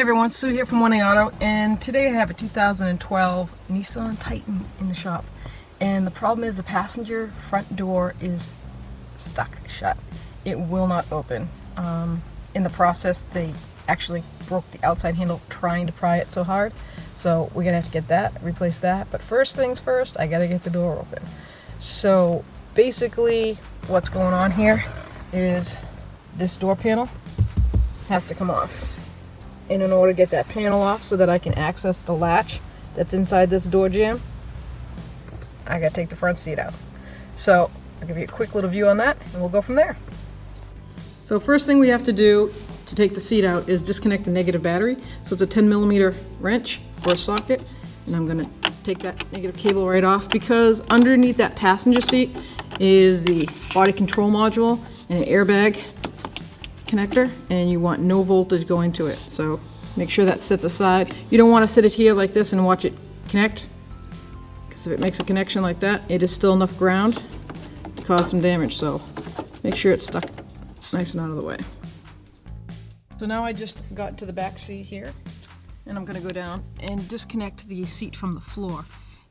everyone, Sue here from One A Auto, and today I have a 2012 Nissan Titan in the shop. And the problem is the passenger front door is stuck shut. It will not open. In the process, they actually broke the outside handle trying to pry it so hard. So we're gonna have to get that, replace that. But first things first, I gotta get the door open. So basically what's going on here is this door panel has to come off. And in order to get that panel off so that I can access the latch that's inside this door jamb, I gotta take the front seat out. So I'll give you a quick little view on that and we'll go from there. So first thing we have to do to take the seat out is disconnect the negative battery. So it's a 10mm wrench or a socket, and I'm gonna take that negative cable right off because underneath that passenger seat is the body control module and an airbag connector, and you want no voltage going to it. So make sure that sits aside. You don't want to sit it here like this and watch it connect, because if it makes a connection like that, it is still enough ground to cause some damage. So make sure it's stuck nice and out of the way. So now I just got into the back seat here, and I'm going to go down and disconnect the seat from the floor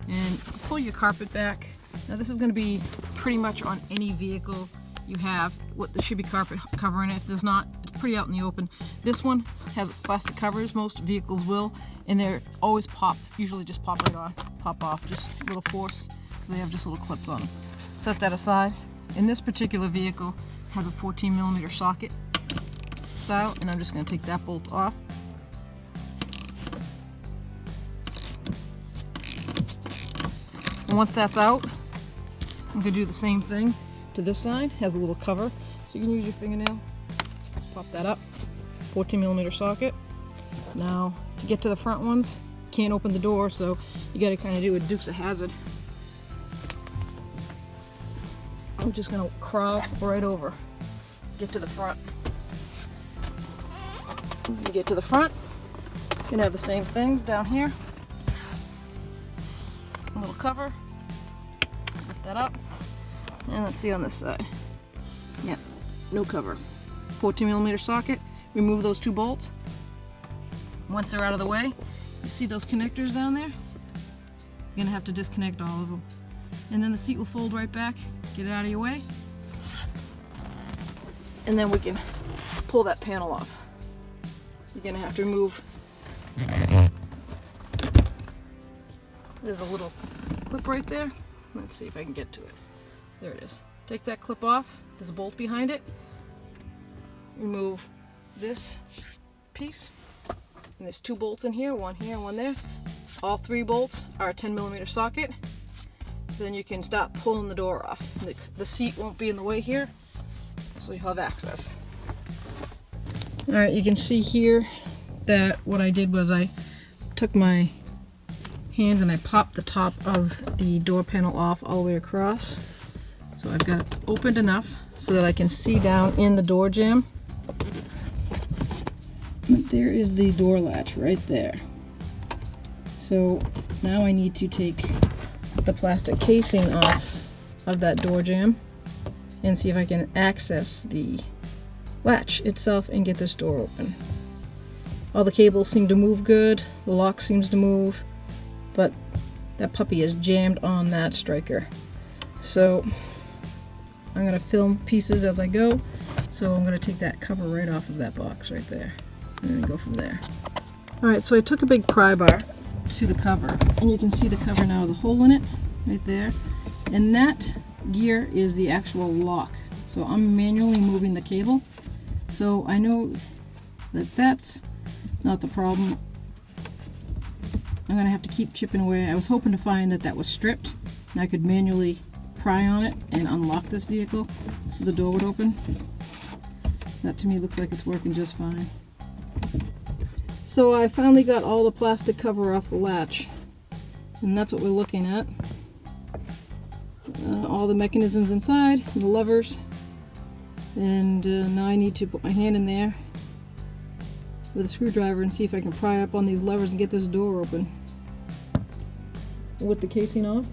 and pull your carpet back. Now this is going to be pretty much on any vehicle you have. There should be carpet covering it. If there's not, it's pretty out in the open. This one has plastic covers, most vehicles will, and they're always usually just pop right on, pop off, just a little force, because they have just little clips on them. Set that aside. In this particular vehicle, has a 14mm socket style, and I'm just going to take that bolt off. And once that's out, I'm going to do the same thing to this side. Has a little cover, so you can use your fingernail, pop that up, 14mm socket. Now to get to the front ones, can't open the door, so you got to kind of do a Dukes of Hazzard. I'm just going to crawl right over, get to the front. When you get to the front, you can have the same things down here. A little cover, lift that up. And let's see on this side. Yeah, no cover. 14mm socket. Remove those two bolts. Once they're out of the way, you see those connectors down there? You're gonna have to disconnect all of them. And then the seat will fold right back. Get it out of your way. And then we can pull that panel off. You're gonna have to remove. There's a little clip right there. Let's see if I can get to it. There it is. Take that clip off. There's a bolt behind it. Remove this piece. And there's two bolts in here, one here and one there. All three bolts are a 10mm socket. Then you can stop pulling the door off. The seat won't be in the way here, so you'll have access. Alright, you can see here that what I did was I took my hand and I popped the top of the door panel off all the way across. So I've got it opened enough so that I can see down in the door jamb. But there is the door latch right there. So now I need to take the plastic casing off of that door jamb and see if I can access the latch itself and get this door open. All the cables seem to move good, the lock seems to move, but that puppy is jammed on that striker. So I'm going to film pieces as I go, so I'm going to take that cover right off of that box right there and then go from there. Alright, so I took a big pry bar to the cover, and you can see the cover now has a hole in it right there, and that gear is the actual lock. So I'm manually moving the cable, so I know that that's not the problem. I'm going to have to keep chipping away. I was hoping to find that that was stripped and I could manually pry on it and unlock this vehicle so the door would open. That to me looks like it's working just fine. So I finally got all the plastic cover off the latch, and that's what we're looking at. All the mechanisms inside, the levers, and now I need to put my hand in there with a screwdriver and see if I can pry up on these levers and get this door open. With the casing off,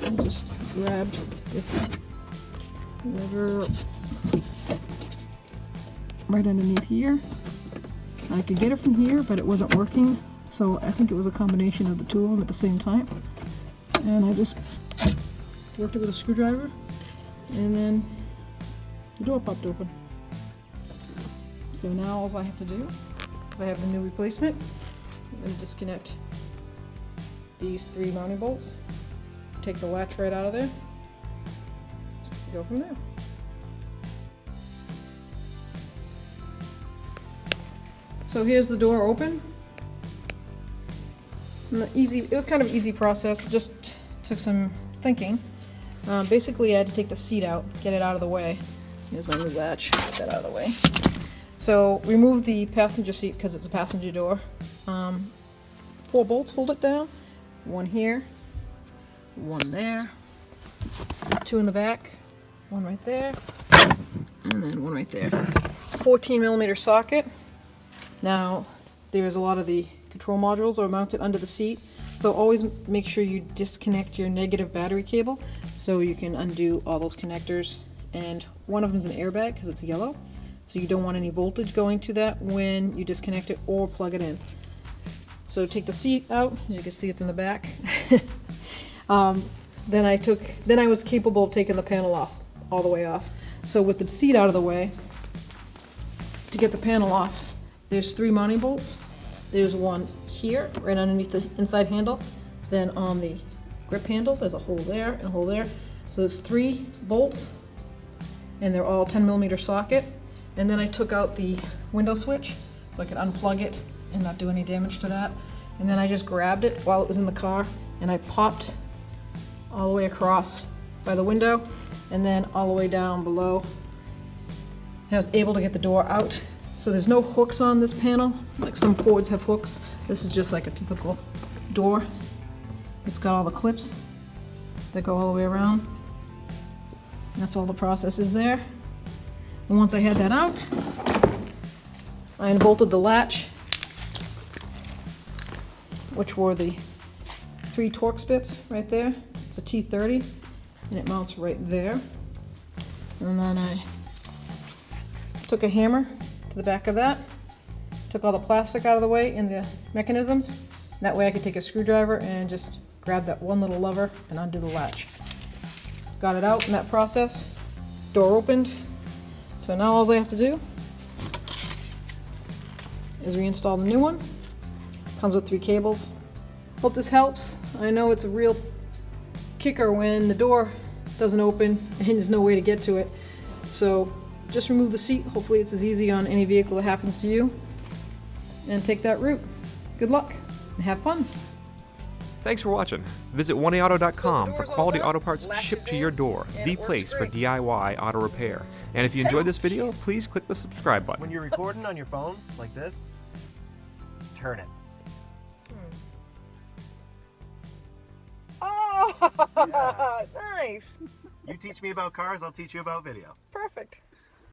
I just grabbed this lever right underneath here. I could get it from here, but it wasn't working, so I think it was a combination of the two of them at the same time. And I just worked it with a screwdriver, and then the door popped open. So now all I have to do is I have the new replacement. I'm going to disconnect these 3 mounting bolts, take the latch right out of there, go from there. So here's the door open. And it was kind of an easy process, just took some thinking. Basically I had to take the seat out, get it out of the way. Here's my new latch, get that out of the way. So remove the passenger seat because it's a passenger door. 4 bolts hold it down. 1 here, 1 there, 2 in the back, 1 right there, and then 1 right there. 14mm socket. Now there's a lot of the control modules are mounted under the seat, so always make sure you disconnect your negative battery cable so you can undo all those connectors. And one of them is an airbag because it's yellow, so you don't want any voltage going to that when you disconnect it or plug it in. So take the seat out. As you can see, it's in the back. Then I was capable of taking the panel off, all the way off. So with the seat out of the way, to get the panel off, there's 3 mounting bolts. There's 1 here, right underneath the inside handle. Then on the grip handle, there's a hole there and a hole there. So there's 3 bolts, and they're all 10mm socket. And then I took out the window switch so I could unplug it and not do any damage to that. And then I just grabbed it while it was in the car, and I popped all the way across by the window and then all the way down below. And I was able to get the door out. So there's no hooks on this panel, like some Fords have hooks. This is just like a typical door. It's got all the clips that go all the way around. That's all the process is there. And once I had that out, I unbolted the latch, which were the 3 Torx bits right there. It's a T30, and it mounts right there. And then I took a hammer to the back of that, took all the plastic out of the way in the mechanisms. That way I could take a screwdriver and just grab that one little lever and undo the latch. Got it out in that process. Door opened. So now all I have to do is reinstall the new one. Comes with 3 cables. Hope this helps. I know it's a real kicker when the door doesn't open and there's no way to get to it. So just remove the seat. Hopefully it's as easy on any vehicle that happens to you. And take that route. Good luck and have fun. Thanks for watching. Visit 1aauto.com for quality auto parts shipped to your door, the place for DIY auto repair. And if you enjoyed this video, please click the subscribe button. When you're recording on your phone like this, turn it. Oh, Yeah. nice. You teach me about cars, I'll teach you about video. Perfect.